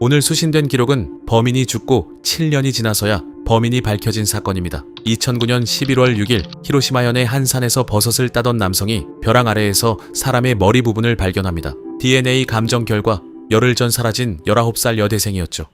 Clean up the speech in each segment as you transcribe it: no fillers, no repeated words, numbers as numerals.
오늘 수신된 기록은 범인이 죽고 7년이 지나서야 범인이 밝혀진 사건입니다. 2009년 11월 6일 히로시마현의 한 산에서 버섯을 따던 남성이 벼랑 아래에서 사람의 머리 부분을 발견합니다. DNA 감정 결과 열흘 전 사라진 19살 여대생이었죠.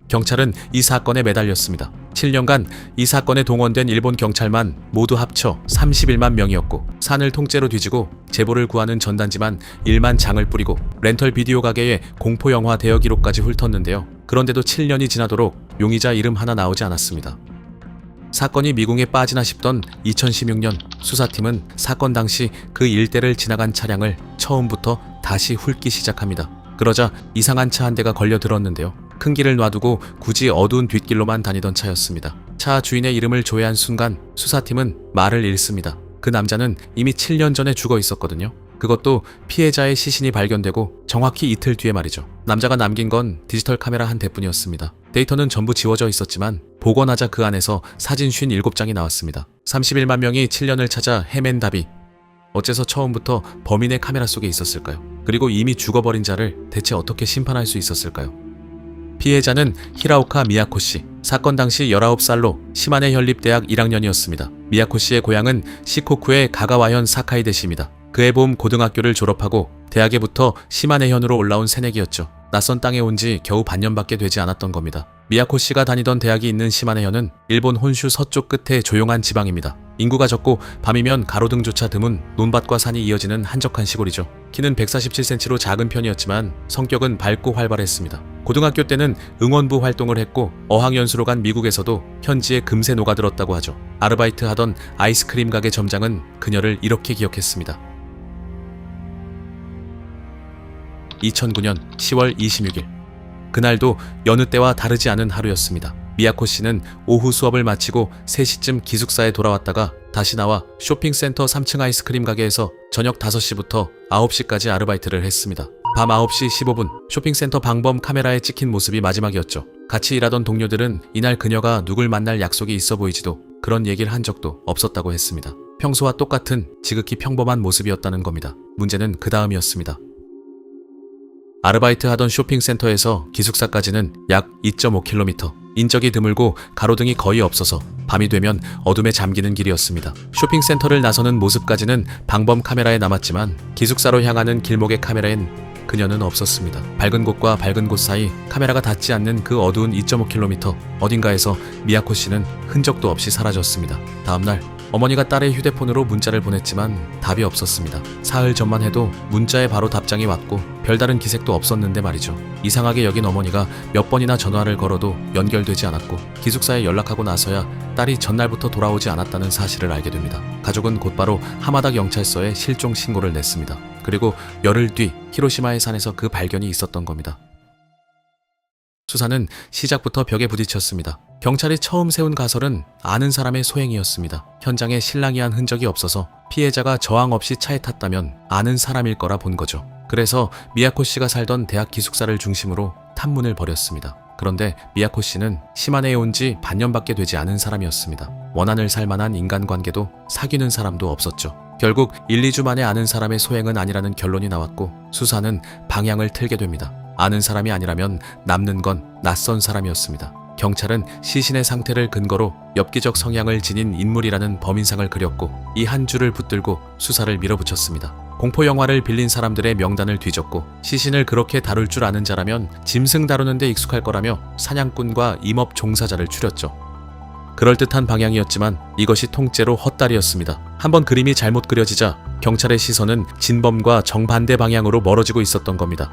경찰은 이 사건에 매달렸습니다. 7년간 이 사건에 동원된 일본 경찰만 모두 합쳐 31만 명이었고, 산을 통째로 뒤지고 제보를 구하는 전단지만 1만 장을 뿌리고 렌털 비디오 가게의 공포영화 대여 기록까지 훑었는데요. 그런데도 7년이 지나도록 용의자 이름 하나 나오지 않았습니다. 사건이 미궁에 빠지나 싶던 2016년 수사팀은 사건 당시 그 일대를 지나간 차량을 처음부터 다시 훑기 시작합니다. 그러자 이상한 차 한 대가 걸려들었는데요. 큰 길을 놔두고 굳이 어두운 뒷길로만 다니던 차였습니다. 차 주인의 이름을 조회한 순간 수사팀은 말을 잃습니다. 그 남자는 이미 7년 전에 죽어 있었거든요. 그것도 피해자의 시신이 발견되고 정확히 이틀 뒤에 말이죠. 남자가 남긴 건 디지털 카메라 한 대뿐이었습니다. 데이터는 전부 지워져 있었지만 복원하자 그 안에서 사진 57장이 나왔습니다. 31만 명이 7년을 찾아 헤맨 답이 어째서 처음부터 범인의 카메라 속에 있었을까요? 그리고 이미 죽어버린 자를 대체 어떻게 심판할 수 있었을까요? 피해자는 히라오카 미야코 씨. 사건 당시 19살로 시마네 현립대학 1학년이었습니다. 미야코 씨의 고향은 시코쿠의 가가와현 사카이데시입니다. 그해 봄 고등학교를 졸업하고 대학에 붙어 시마네현으로 올라온 새내기였죠. 낯선 땅에 온 지 겨우 반년밖에 되지 않았던 겁니다. 미야코 씨가 다니던 대학이 있는 시마네현은 일본 혼슈 서쪽 끝의 조용한 지방입니다. 인구가 적고 밤이면 가로등조차 드문 논밭과 산이 이어지는 한적한 시골이죠. 키는 147cm로 작은 편이었지만 성격은 밝고 활발했습니다. 고등학교 때는 응원부 활동을 했고 어학연수로 간 미국에서도 현지에 금세 녹아들었다고 하죠. 아르바이트 하던 아이스크림 가게 점장은 그녀를 이렇게 기억했습니다. 2009년 10월 26일. 그날도 여느 때와 다르지 않은 하루였습니다. 미야코 씨는 오후 수업을 마치고 3시쯤 기숙사에 돌아왔다가 다시 나와 쇼핑센터 3층 아이스크림 가게에서 저녁 5시부터 9시까지 아르바이트를 했습니다. 밤 9시 15분 쇼핑센터 방범 카메라에 찍힌 모습이 마지막이었죠. 같이 일하던 동료들은 이날 그녀가 누굴 만날 약속이 있어 보이지도 그런 얘기를 한 적도 없었다고 했습니다. 평소와 똑같은 지극히 평범한 모습이었다는 겁니다. 문제는 그 다음이었습니다. 아르바이트 하던 쇼핑센터에서 기숙사까지는 약 2.5km, 인적이 드물고 가로등이 거의 없어서 밤이 되면 어둠에 잠기는 길이었습니다. 쇼핑센터를 나서는 모습까지는 방범 카메라에 남았지만 기숙사로 향하는 길목의 카메라엔 그녀는 없었습니다. 밝은 곳과 밝은 곳 사이 카메라가 닿지 않는 그 어두운 2.5km, 어딘가에서 미야코 씨는 흔적도 없이 사라졌습니다. 다음날 어머니가 딸의 휴대폰으로 문자를 보냈지만 답이 없었습니다. 사흘 전만 해도 문자에 바로 답장이 왔고 별다른 기색도 없었는데 말이죠. 이상하게 여긴 어머니가 몇 번이나 전화를 걸어도 연결되지 않았고 기숙사에 연락하고 나서야 딸이 전날부터 돌아오지 않았다는 사실을 알게 됩니다. 가족은 곧바로 하마다 경찰서에 실종 신고를 냈습니다. 그리고 열흘 뒤 히로시마의 산에서 그 발견이 있었던 겁니다. 수사는 시작부터 벽에 부딪혔습니다. 경찰이 처음 세운 가설은 아는 사람의 소행이었습니다. 현장에 실랑이 한 흔적이 없어서 피해자가 저항 없이 차에 탔다면 아는 사람일 거라 본 거죠. 그래서 미야코 씨가 살던 대학 기숙사를 중심으로 탐문을 벌였습니다. 그런데 미야코 씨는 시마네에 온 지 반년밖에 되지 않은 사람이었습니다. 원한을 살 만한 인간관계도 사귀는 사람도 없었죠. 결국 1, 2주 만에 아는 사람의 소행은 아니라는 결론이 나왔고 수사는 방향을 틀게 됩니다. 아는 사람이 아니라면 남는 건 낯선 사람이었습니다. 경찰은 시신의 상태를 근거로 엽기적 성향을 지닌 인물이라는 범인상을 그렸고 이 한 줄을 붙들고 수사를 밀어붙였습니다. 공포영화를 빌린 사람들의 명단을 뒤졌고 시신을 그렇게 다룰 줄 아는 자라면 짐승 다루는 데 익숙할 거라며 사냥꾼과 임업 종사자를 추렸죠. 그럴듯한 방향이었지만 이것이 통째로 헛다리였습니다. 한번 그림이 잘못 그려지자 경찰의 시선은 진범과 정반대 방향으로 멀어지고 있었던 겁니다.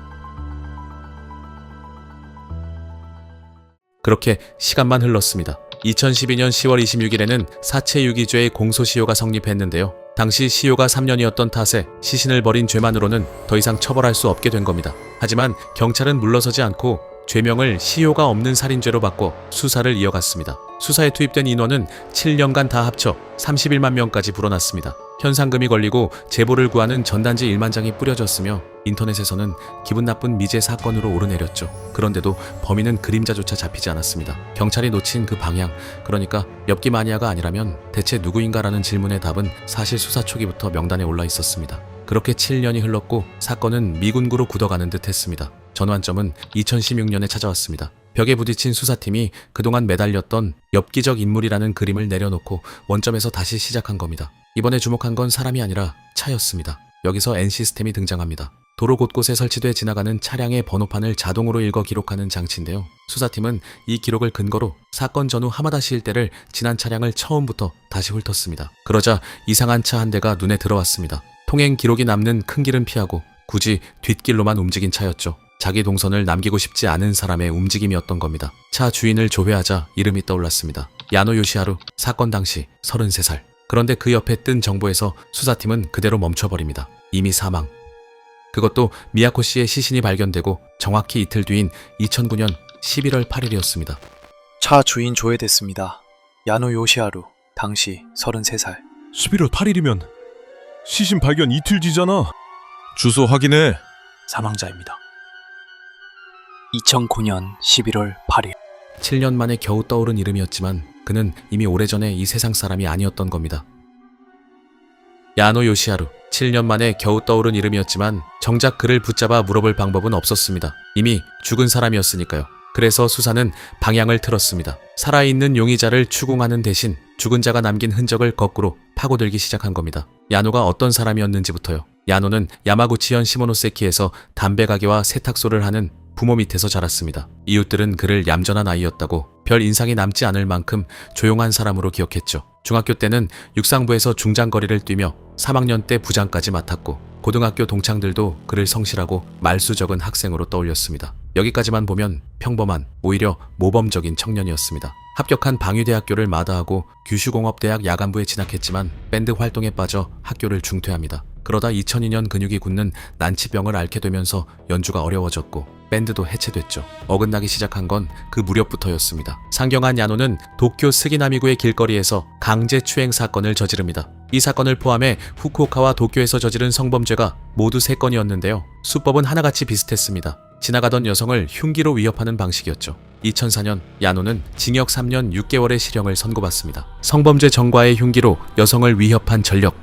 그렇게 시간만 흘렀습니다. 2012년 10월 26일에는 사체유기죄의 공소시효가 성립했는데요. 당시 시효가 3년이었던 탓에 시신을 버린 죄만으로는 더 이상 처벌할 수 없게 된 겁니다. 하지만 경찰은 물러서지 않고 죄명을 시효가 없는 살인죄로 바꿔 수사를 이어갔습니다. 수사에 투입된 인원은 7년간 다 합쳐 31만 명까지 불어났습니다. 현상금이 걸리고 제보를 구하는 전단지 1만 장이 뿌려졌으며 인터넷에서는 기분 나쁜 미제 사건으로 오르내렸죠. 그런데도 범인은 그림자조차 잡히지 않았습니다. 경찰이 놓친 그 방향, 그러니까 엽기 마니아가 아니라면 대체 누구인가라는 질문의 답은 사실 수사 초기부터 명단에 올라 있었습니다. 그렇게 7년이 흘렀고 사건은 미군구로 굳어가는 듯 했습니다. 전환점은 2016년에 찾아왔습니다. 벽에 부딪힌 수사팀이 그동안 매달렸던 엽기적 인물이라는 그림을 내려놓고 원점에서 다시 시작한 겁니다. 이번에 주목한 건 사람이 아니라 차였습니다. 여기서 N시스템이 등장합니다. 도로 곳곳에 설치돼 지나가는 차량의 번호판을 자동으로 읽어 기록하는 장치인데요. 수사팀은 이 기록을 근거로 사건 전후 하마다시 일대를 지난 차량을 처음부터 다시 훑었습니다. 그러자 이상한 차 한 대가 눈에 들어왔습니다. 통행 기록이 남는 큰 길은 피하고 굳이 뒷길로만 움직인 차였죠. 자기 동선을 남기고 싶지 않은 사람의 움직임이었던 겁니다. 차 주인을 조회하자 이름이 떠올랐습니다. 야노 요시하루, 사건 당시 33살. 그런데 그 옆에 뜬 정보에서 수사팀은 그대로 멈춰버립니다. 이미 사망. 그것도 미야코 씨의 시신이 발견되고 정확히 이틀 뒤인 2009년 11월 8일이었습니다. 차 주인 조회됐습니다. 야노 요시하루, 당시 33살. 11월 8일이면 시신 발견 이틀 뒤잖아. 주소 확인해. 사망자입니다. 2009년 11월 8일. 7년 만에 겨우 떠오른 이름이었지만 그는 이미 오래전에 이 세상 사람이 아니었던 겁니다. 야노 요시하루. 7년 만에 겨우 떠오른 이름이었지만 정작 그를 붙잡아 물어볼 방법은 없었습니다. 이미 죽은 사람이었으니까요. 그래서 수사는 방향을 틀었습니다. 살아있는 용의자를 추궁하는 대신 죽은 자가 남긴 흔적을 거꾸로 파고들기 시작한 겁니다. 야노가 어떤 사람이었는지부터요. 야노는 야마구치현 시모노세키에서 담배 가게와 세탁소를 하는 부모 밑에서 자랐습니다. 이웃들은 그를 얌전한 아이였다고 별 인상이 남지 않을 만큼 조용한 사람으로 기억했죠. 중학교 때는 육상부에서 중장거리를 뛰며 3학년 때 부장까지 맡았고 고등학교 동창들도 그를 성실하고 말수적은 학생으로 떠올렸습니다. 여기까지만 보면 평범한, 오히려 모범적인 청년이었습니다. 합격한 방위대학교를 마다하고 규슈공업대학 야간부에 진학했지만 밴드 활동에 빠져 학교를 중퇴합니다. 그러다 2002년 근육이 굳는 난치병을 앓게 되면서 연주가 어려워졌고 밴드도 해체됐죠. 어긋나기 시작한 건 그 무렵부터였습니다. 상경한 야노는 도쿄 스기나미구의 길거리에서 강제 추행 사건을 저지릅니다. 이 사건을 포함해 후쿠오카와 도쿄에서 저지른 성범죄가 모두 3건이었는데요. 수법은 하나같이 비슷했습니다. 지나가던 여성을 흉기로 위협하는 방식이었죠. 2004년 야노는 징역 3년 6개월의 실형을 선고받습니다. 성범죄 전과의 흉기로 여성을 위협한 전력.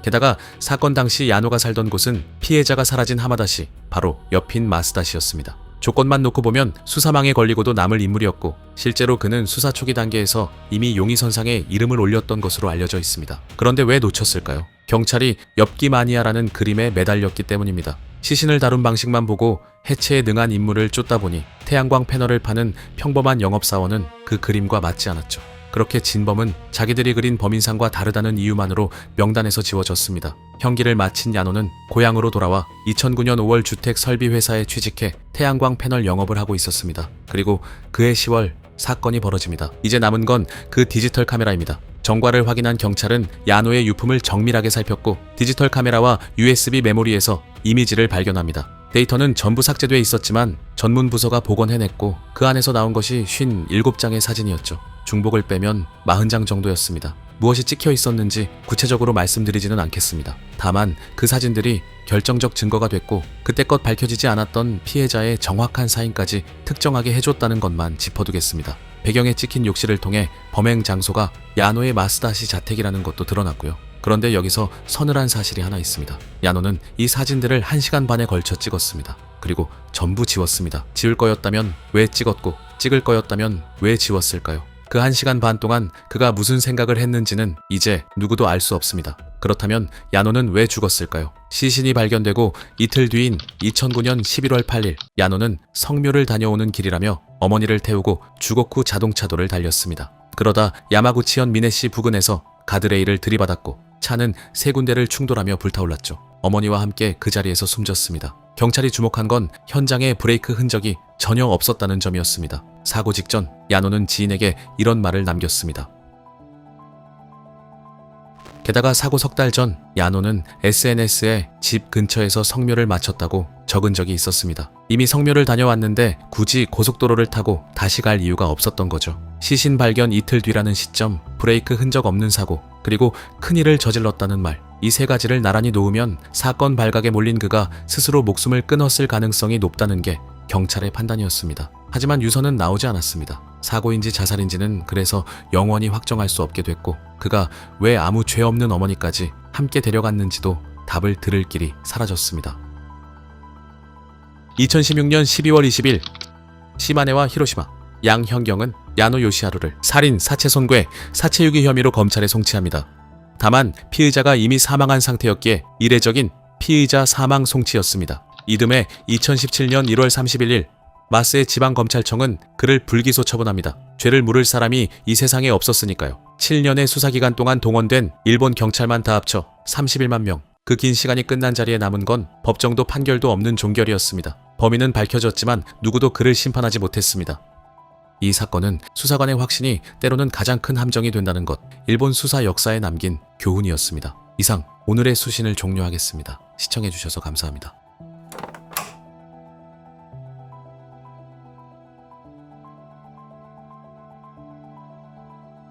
게다가 사건 당시 야노가 살던 곳은 피해자가 사라진 하마다시, 바로 옆인 마스다시였습니다. 조건만 놓고 보면 수사망에 걸리고도 남을 인물이었고 실제로 그는 수사 초기 단계에서 이미 용의선상에 이름을 올렸던 것으로 알려져 있습니다. 그런데 왜 놓쳤을까요? 경찰이 엽기 마니아라는 그림에 매달렸기 때문입니다. 시신을 다룬 방식만 보고 해체에 능한 인물을 쫓다 보니 태양광 패널을 파는 평범한 영업사원은 그 그림과 맞지 않았죠. 그렇게 진범은 자기들이 그린 범인상과 다르다는 이유만으로 명단에서 지워졌습니다. 형기를 마친 야노는 고향으로 돌아와 2009년 5월 주택 설비 회사에 취직해 태양광 패널 영업을 하고 있었습니다. 그리고 그해 10월 사건이 벌어집니다. 이제 남은 건 그 디지털 카메라입니다. 정과를 확인한 경찰은 야노의 유품을 정밀하게 살폈고 디지털 카메라와 USB 메모리에서 이미지를 발견합니다. 데이터는 전부 삭제돼 있었지만 전문 부서가 복원해냈고 그 안에서 나온 것이 57장의 사진이었죠. 중복을 빼면 40장 정도였습니다. 무엇이 찍혀 있었는지 구체적으로 말씀드리지는 않겠습니다. 다만 그 사진들이 결정적 증거가 됐고 그때껏 밝혀지지 않았던 피해자의 정확한 사인까지 특정하게 해줬다는 것만 짚어두겠습니다. 배경에 찍힌 욕실을 통해 범행 장소가 야노의 마스다시 자택이라는 것도 드러났고요. 그런데 여기서 서늘한 사실이 하나 있습니다. 야노는 이 사진들을 1시간 반에 걸쳐 찍었습니다. 그리고 전부 지웠습니다. 지울 거였다면 왜 찍었고 찍을 거였다면 왜 지웠을까요? 그 1시간 반 동안 그가 무슨 생각을 했는지는 이제 누구도 알 수 없습니다. 그렇다면 야노는 왜 죽었을까요? 시신이 발견되고 이틀 뒤인 2009년 11월 8일 야노는 성묘를 다녀오는 길이라며 어머니를 태우고 주거쿠 자동차도를 달렸습니다. 그러다 야마구치현 미네시 부근에서 가드레일을 들이받았고 차는 3군데를 충돌하며 불타올랐죠. 어머니와 함께 그 자리에서 숨졌습니다. 경찰이 주목한 건 현장에 브레이크 흔적이 전혀 없었다는 점이었습니다. 사고 직전 야노는 지인에게 이런 말을 남겼습니다. 게다가 사고 석 달 전 야노는 SNS에 집 근처에서 성묘를 마쳤다고 적은 적이 있었습니다. 이미 성묘를 다녀왔는데 굳이 고속도로를 타고 다시 갈 이유가 없었던 거죠. 시신 발견 이틀 뒤라는 시점, 브레이크 흔적 없는 사고, 그리고 큰일을 저질렀다는 말. 이 3가지를 나란히 놓으면 사건 발각에 몰린 그가 스스로 목숨을 끊었을 가능성이 높다는 게 경찰의 판단이었습니다. 하지만 유서는 나오지 않았습니다. 사고인지 자살인지는 그래서 영원히 확정할 수 없게 됐고 그가 왜 아무 죄 없는 어머니까지 함께 데려갔는지도 답을 들을 길이 사라졌습니다. 2016년 12월 20일 시마네와 히로시마 양 현경은 야노 요시하루를 살인, 사체 손괴, 사체 유기 혐의로 검찰에 송치합니다. 다만 피의자가 이미 사망한 상태였기에 이례적인 피의자 사망 송치였습니다. 이듬해 2017년 1월 31일 마스의 지방검찰청은 그를 불기소 처분합니다. 죄를 물을 사람이 이 세상에 없었으니까요. 7년의 수사기간 동안 동원된 일본 경찰만 다 합쳐 31만 명. 그 긴 시간이 끝난 자리에 남은 건 법정도 판결도 없는 종결이었습니다. 범인은 밝혀졌지만 누구도 그를 심판하지 못했습니다. 이 사건은 수사관의 확신이 때로는 가장 큰 함정이 된다는 것, 일본 수사 역사에 남긴 교훈이었습니다. 이상 오늘의 수신을 종료하겠습니다. 시청해주셔서 감사합니다.